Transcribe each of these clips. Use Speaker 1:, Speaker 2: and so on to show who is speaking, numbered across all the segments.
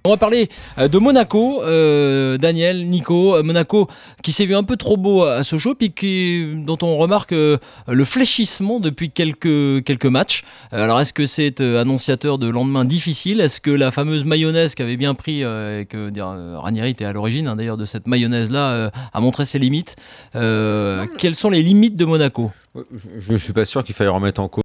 Speaker 1: On va parler de Monaco, Daniel, Nico. Monaco qui s'est vu un peu trop beau à Sochaux, puis dont on remarque le fléchissement depuis quelques matchs. Alors est-ce que c'est annonciateur de lendemain difficile? Est-ce que la fameuse mayonnaise qu'avait bien pris, et que Ranieri était à l'origine d'ailleurs de cette mayonnaise-là, a montré ses limites? Quelles sont les limites de Monaco?
Speaker 2: Je ne suis pas sûr qu'il faille remettre en cause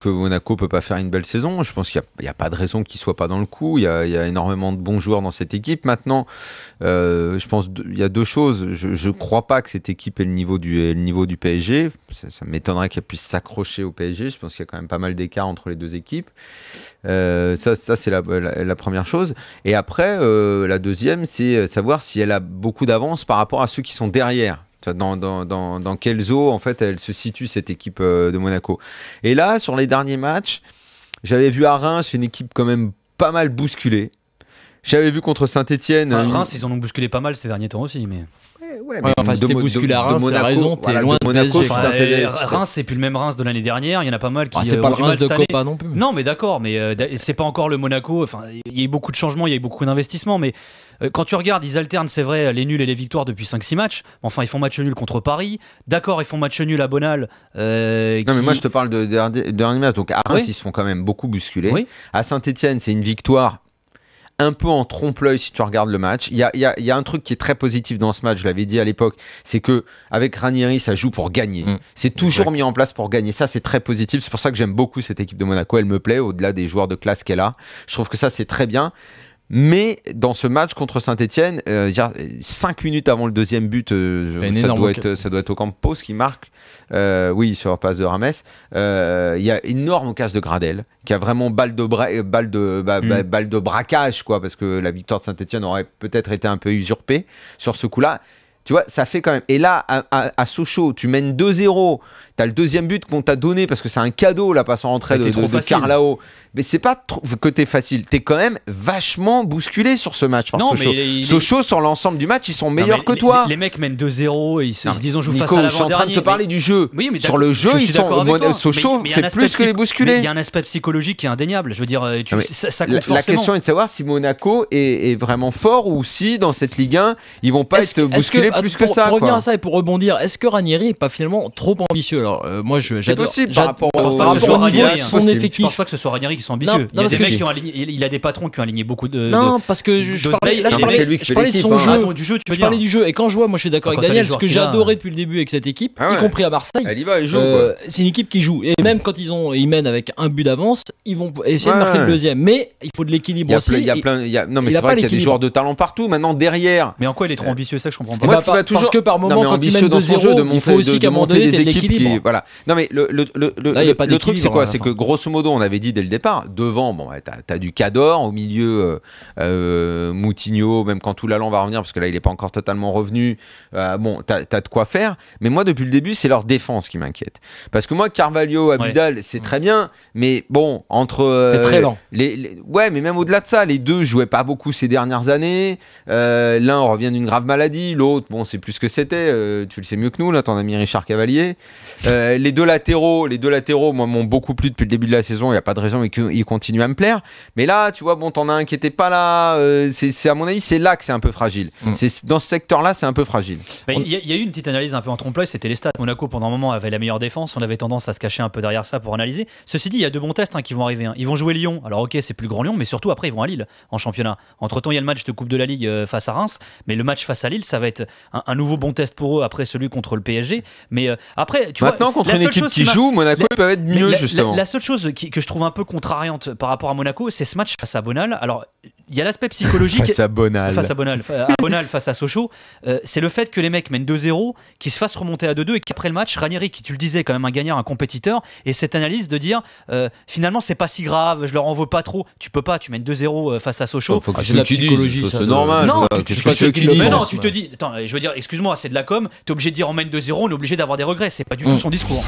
Speaker 2: que Monaco peut pas faire une belle saison. Je pense qu'il n'y a pas de raison qu'il soit pas dans le coup. Il y a énormément de bons joueurs dans cette équipe. Maintenant, je pense qu'il y a deux choses. Je crois pas que cette équipe ait le niveau du PSG. Ça m'étonnerait qu'elle puisse s'accrocher au PSG. Je pense qu'il y a quand même pas mal d'écart entre les deux équipes. Ça c'est la première chose. Et après, la deuxième, c'est savoir si elle a beaucoup d'avance par rapport à ceux qui sont derrière. Dans quelles eaux en fait elle se situe cette équipe de Monaco. Et là sur les derniers matchs, j'avais vu à Reims une équipe quand même pas mal bousculée. J'avais vu contre Saint-Etienne.
Speaker 3: Reims ils en ont bousculé pas mal ces derniers temps aussi, mais.
Speaker 1: C'était bousculé à Reims, t'as raison, t'es loin de
Speaker 2: Monaco.
Speaker 3: Reims, c'est plus le même Reims de l'année dernière. Il y en a pas mal qui.
Speaker 1: C'est pas le Reims de Copa non plus.
Speaker 3: Non, mais d'accord, mais c'est pas encore le Monaco. Enfin, il y a eu beaucoup de changements, il y a eu beaucoup d'investissements, mais quand tu regardes, ils alternent, c'est vrai, les nuls et les victoires depuis 5-6 matchs. Enfin, ils font match nul contre Paris. D'accord, ils font match nul à Bonal.
Speaker 2: Non, mais moi je te parle de dernier match. Donc à Reims, ils se font quand même beaucoup bousculer.
Speaker 3: Oui.
Speaker 2: À Saint-Etienne, c'est une victoire un peu en trompe-l'œil si tu regardes le match. Il y a un truc qui est très positif dans ce match, je l'avais dit à l'époque, c'est que avec Ranieri, ça joue pour gagner. C'est toujours mis en place pour gagner. Ça, c'est très positif. C'est pour ça que j'aime beaucoup cette équipe de Monaco. Elle me plaît, au-delà des joueurs de classe qu'elle a. Je trouve que ça, c'est très bien. Mais dans ce match contre Saint-Etienne, 5 minutes avant le deuxième but, ça doit être Ocampos qui marque. Oui, sur la passe de Rames. Il y a énorme occasion de Gradel, qui a vraiment balle de braquage, quoi, parce que la victoire de Saint-Etienne aurait peut-être été un peu usurpée sur ce coup-là. Tu vois, ça fait quand même. Et là, à Sochaux, tu mènes 2-0. T'as le deuxième but qu'on t'a donné parce que c'est un cadeau, la passe en rentrée de Carlao. Mais c'est pas que t'es facile. T'es quand même vachement bousculé sur ce match par Sochaux. Sochaux, sur l'ensemble du match, ils sont meilleurs que toi.
Speaker 3: Les mecs mènent 2-0 et ils se disent on joue
Speaker 2: Nico,
Speaker 3: face à l'avant-dernier.
Speaker 2: Je suis en train de te parler du jeu.
Speaker 3: Oui, mais
Speaker 2: sur le jeu, Sochaux fait plus que les bousculés.
Speaker 3: Il y a un aspect psychologique qui est indéniable. Je veux dire, ça compte forcément.
Speaker 2: La question est de savoir si Monaco est vraiment fort ou si dans cette Ligue 1, ils vont pas être bousculés plus que ça.
Speaker 1: Pour revenir à ça et pour rebondir, est-ce que Ranieri est pas finalement trop ambitieux? Alors moi,
Speaker 2: c'est possible par rapport
Speaker 1: son effectif.
Speaker 3: Je pense pas que ce soit Ranieri qui soit ambitieux. Il y a des mecs qui ont aligné. Il a des patrons qui ont aligné beaucoup de.
Speaker 1: Non, parce que je parlais de son jeu. Je parlais du jeu. Et quand je vois, moi, je suis d'accord avec Daniel. Ce que j'ai adoré depuis le début avec cette équipe, y compris à Marseille, c'est une équipe qui joue. Et même quand ils mènent avec un but d'avance, ils vont essayer de marquer le deuxième. Mais il faut de l'équilibre aussi.
Speaker 2: Non, mais c'est vrai qu'il y a des joueurs de talent partout. Maintenant derrière.
Speaker 3: Mais en quoi il est trop ambitieux? Ça, je comprends pas.
Speaker 1: Parce que par moment, quand tu mènes 2-0, il faut aussi qu'à un moment donné, t'aies de l'équilibre.
Speaker 2: Voilà. Non, mais le truc, c'est quoi? C'est que grosso modo, on avait dit dès le départ, devant, bon, t'as du Cador, au milieu, Moutinho, même quand Toulalan va revenir, parce que là, il n'est pas encore totalement revenu. Bon, t'as de quoi faire. Mais moi, depuis le début, c'est leur défense qui m'inquiète. Parce que moi, Carvalho, Abidal, c'est très bien, mais bon, entre.
Speaker 1: C'est très lent.
Speaker 2: Ouais, mais même au-delà de ça, les deux jouaient pas beaucoup ces dernières années. L'un revient d'une grave maladie, l'autre, bon, c'est plus ce que c'était. Tu le sais mieux que nous, là, ton ami Richard Cavalier. Les deux latéraux, moi, m'ont beaucoup plu depuis le début de la saison. Il n'y a pas de raison qu'ils continuent à me plaire. Mais là, tu vois, bon, t'en as un qui n'était pas là. C'est à mon avis, c'est là que c'est un peu fragile. Dans ce secteur-là, c'est un peu fragile.
Speaker 3: Il y a eu une petite analyse un peu en trompe-l'œil, c'était les stats. Monaco, pendant un moment, avait la meilleure défense. On avait tendance à se cacher un peu derrière ça pour analyser. Ceci dit, il y a deux bons tests qui vont arriver. Ils vont jouer Lyon. Alors, ok, c'est plus grand Lyon, mais surtout après, ils vont à Lille en championnat. Entre-temps, il y a le match de Coupe de la Ligue face à Reims. Mais le match face à Lille, ça va être un nouveau bon test pour eux après celui contre le PSG. Mais après, tu
Speaker 2: maintenant,
Speaker 3: vois,
Speaker 2: contre une équipe qui joue, Monaco peut être mieux, justement.
Speaker 3: La seule chose que je trouve un peu contrariante par rapport à Monaco, c'est ce match face à Bonal. Alors, il y a l'aspect psychologique.
Speaker 2: Face à Bonal,
Speaker 3: face à Sochaux. C'est le fait que les mecs mènent 2-0, qu'ils se fassent remonter à 2-2 et qu'après le match, Ranieri, qui tu le disais, quand même un gagnant, un compétiteur, et cette analyse de dire finalement, c'est pas si grave, je leur en veux pas trop. Tu peux pas, tu mènes 2-0 face à Sochaux.
Speaker 2: Faut que c'est de la psychologie, c'est normal.
Speaker 3: Non, tu te dis, attends, je veux dire, excuse-moi, c'est de la com, t'es obligé de dire on mène 2-0, on est obligé d'avoir des regrets. C'est pas du tout son discours.